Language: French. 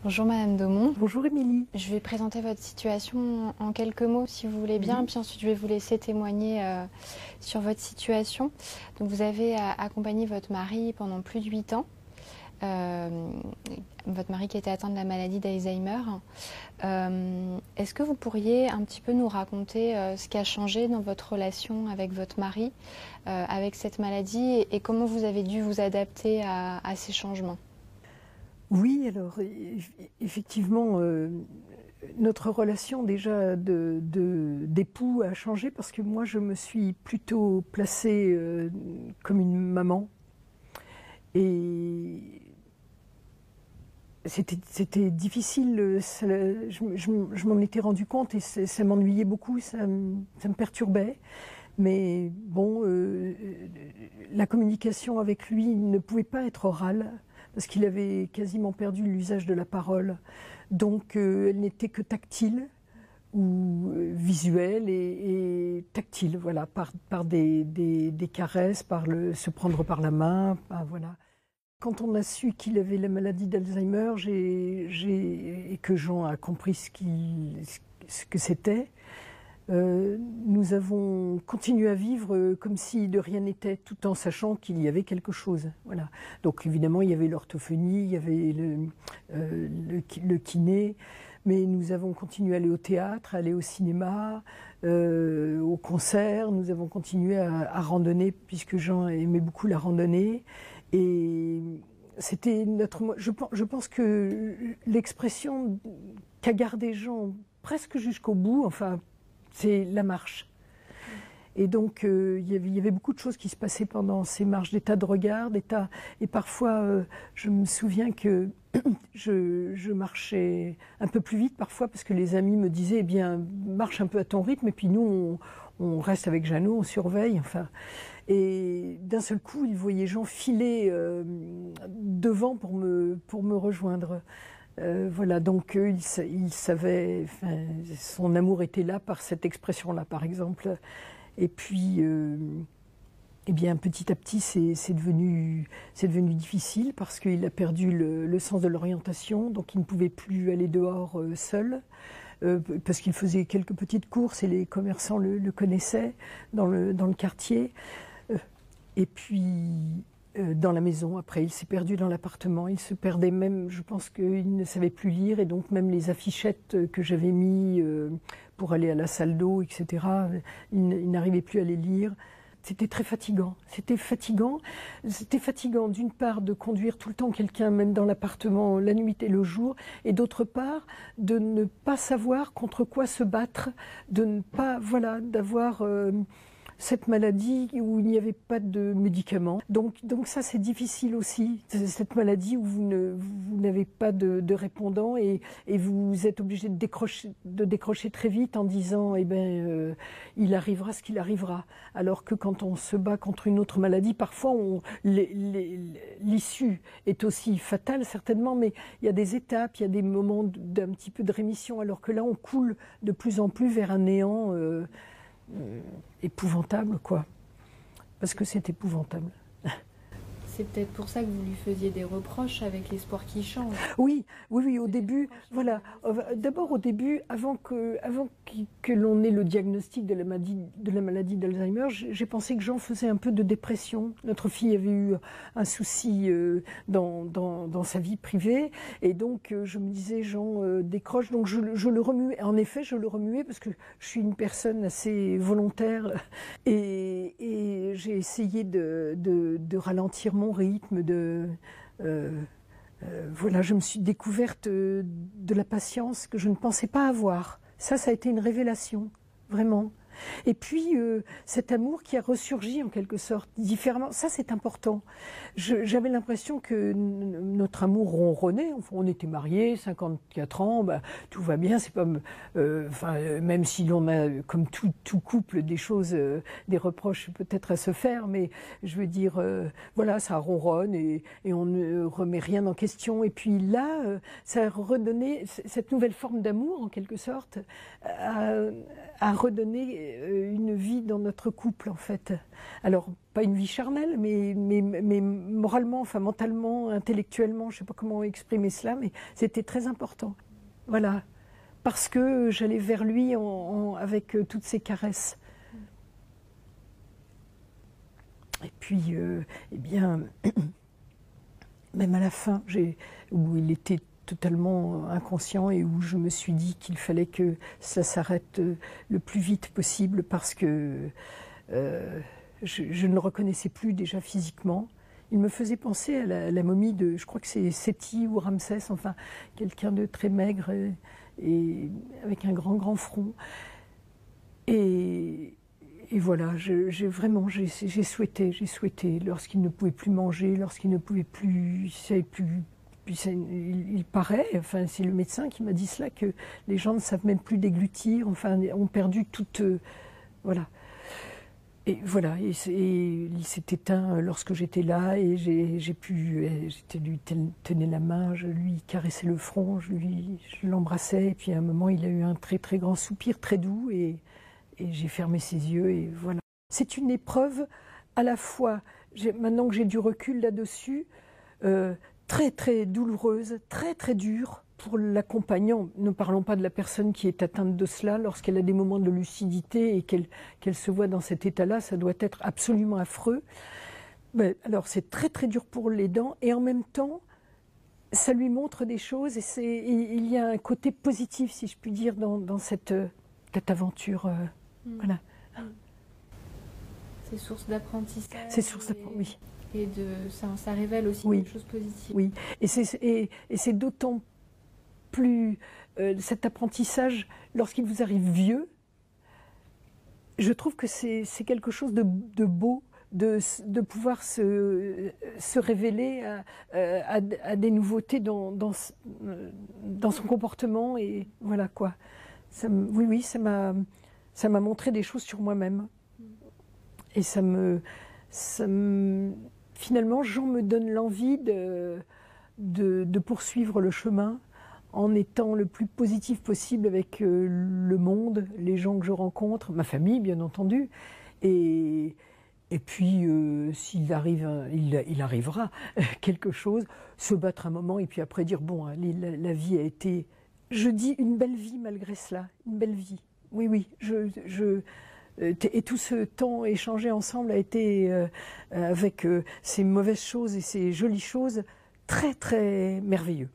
Bonjour Madame Daumont. Bonjour Émilie. Je vais présenter votre situation en quelques mots si vous voulez bien, puis ensuite je vais vous laisser témoigner sur votre situation. Donc vous avez accompagné votre mari pendant plus de 8 ans. Votre mari qui était atteint de la maladie d'Alzheimer. Est-ce que vous pourriez un petit peu nous raconter ce qui a changé dans votre relation avec votre mari, avec cette maladie, et comment vous avez dû vous adapter à ces changements? Oui, alors effectivement, notre relation déjà d'époux a changé parce que moi je me suis plutôt placée comme une maman. Et c'était difficile, je m'en étais rendu compte et ça m'ennuyait beaucoup, ça me perturbait. Mais bon, la communication avec lui ne pouvait pas être orale parce qu'il avait quasiment perdu l'usage de la parole. Donc elle n'était que tactile ou visuelle et tactile, voilà, par des caresses, par se prendre par la main, voilà. Quand on a su qu'il avait la maladie d'Alzheimer et que Jean a compris ce que c'était, nous avons continué à vivre comme si de rien n'était, tout en sachant qu'il y avait quelque chose. Voilà. Donc évidemment, il y avait l'orthophonie, il y avait le kiné, mais nous avons continué à aller au théâtre, à aller au cinéma, au concert. Nous avons continué à randonner, puisque Jean aimait beaucoup la randonnée. Et c'était je pense que l'expression qu'a gardé Jean presque jusqu'au bout, enfin, c'est la marche. Et donc, il y avait beaucoup de choses qui se passaient pendant ces marches, des tas de regards, et parfois, je me souviens que je marchais un peu plus vite parfois, parce que les amis me disaient, eh bien, marche un peu à ton rythme, et puis nous, on reste avec Jeannot, on surveille, enfin. Et d'un seul coup, il voyait Jean filer devant pour me rejoindre. Voilà, donc il savait, enfin, son amour était là par cette expression-là, par exemple. Et puis, eh bien, petit à petit, c'est devenu difficile parce qu'il a perdu le sens de l'orientation, donc il ne pouvait plus aller dehors seul. Parce qu'il faisait quelques petites courses et les commerçants le connaissaient dans le quartier. Et puis, dans la maison, après, il s'est perdu dans l'appartement. Il se perdait même, je pense qu'il ne savait plus lire. Et donc, même les affichettes que j'avais mis pour aller à la salle d'eau, etc., il n'arrivait plus à les lire. C'était très fatigant. C'était fatigant. C'était fatigant, d'une part, de conduire tout le temps quelqu'un, même dans l'appartement, la nuit et le jour, et d'autre part, de ne pas savoir contre quoi se battre, de ne pas, voilà, d'avoir cette maladie où il n'y avait pas de médicaments. Donc ça, c'est difficile aussi, cette maladie où vous n'avez pas de répondant et vous êtes obligé de décrocher très vite en disant, eh ben, il arrivera ce qu'il arrivera. Alors que quand on se bat contre une autre maladie, parfois l'issue est aussi fatale certainement, mais il y a des étapes, il y a des moments d'un petit peu de rémission, alors que là, on coule de plus en plus vers un néant épouvantable, quoi. Parce que c'est épouvantable. C'est peut-être pour ça que vous lui faisiez des reproches avec l'espoir qu'il change. Oui, au début, voilà. D'abord au début, avant que l'on ait le diagnostic de la maladie d'Alzheimer, j'ai pensé que Jean faisait un peu de dépression. Notre fille avait eu un souci dans sa vie privée, et donc je me disais, Jean décroche. Donc je le remuais. En effet, je le remuais parce que je suis une personne assez volontaire, et j'ai essayé de ralentir mon rythme, voilà, je me suis découverte de la patience que je ne pensais pas avoir. Ça a été une révélation, vraiment. Et puis, cet amour qui a ressurgi en quelque sorte, différemment, ça c'est important. J'avais l'impression que notre amour ronronnait. Enfin, on était mariés, 54 ans, bah, tout va bien, c'est pas... même si l'on a, comme tout couple, des choses, des reproches peut-être à se faire, mais je veux dire, voilà, ça ronronne et on ne remet rien en question. Et puis là, ça a redonné, cette nouvelle forme d'amour, en quelque sorte, a redonné une vie dans notre couple, en fait. Alors, pas une vie charnelle, mais moralement, enfin mentalement, intellectuellement, je ne sais pas comment exprimer cela, mais c'était très important. Voilà. Parce que j'allais vers lui avec toutes ces caresses. Et puis, eh bien, même à la fin, où il était totalement inconscient et où je me suis dit qu'il fallait que ça s'arrête le plus vite possible parce que je ne le reconnaissais plus déjà physiquement. Il me faisait penser à la momie de, je crois que c'est Séti ou Ramsès, enfin quelqu'un de très maigre et avec un grand front. Et voilà, j'ai souhaité, lorsqu'il ne pouvait plus manger, lorsqu'il ne pouvait plus, il paraît, enfin c'est le médecin qui m'a dit cela, que les gens ne savent même plus déglutir, enfin ont perdu toute, voilà. Et voilà, et il s'est éteint lorsque j'étais là et j'étais lui tenais la main, je lui caressais le front, je l'embrassais et puis à un moment il a eu un très très grand soupir très doux et j'ai fermé ses yeux et voilà. C'est une épreuve à la fois, maintenant que j'ai du recul là-dessus, très très douloureuse, très très dure pour l'accompagnant. Ne parlons pas de la personne qui est atteinte de cela, lorsqu'elle a des moments de lucidité et qu'elle se voit dans cet état-là, ça doit être absolument affreux. Mais, alors c'est très très dur pour l'aidant et en même temps, ça lui montre des choses et il y a un côté positif, si je puis dire, dans cette aventure. Voilà. C'est source d'apprentissage. C'est source d'apprentissage, oui. Et ça révèle aussi des choses positives. Oui, et c'est d'autant plus cet apprentissage lorsqu'il vous arrive vieux. Je trouve que c'est quelque chose de beau de pouvoir se révéler à des nouveautés dans son comportement et voilà quoi. Oui, ça m'a montré des choses sur moi-même et finalement, Jean me donne l'envie de poursuivre le chemin en étant le plus positif possible avec le monde, les gens que je rencontre, ma famille bien entendu. Et puis, s'il arrive, il arrivera quelque chose, se battre un moment et puis après dire, bon, allez, la vie a été, je dis, une belle vie malgré cela, une belle vie. Oui, et tout ce temps échangé ensemble a été, avec ces mauvaises choses et ces jolies choses, très, très merveilleux.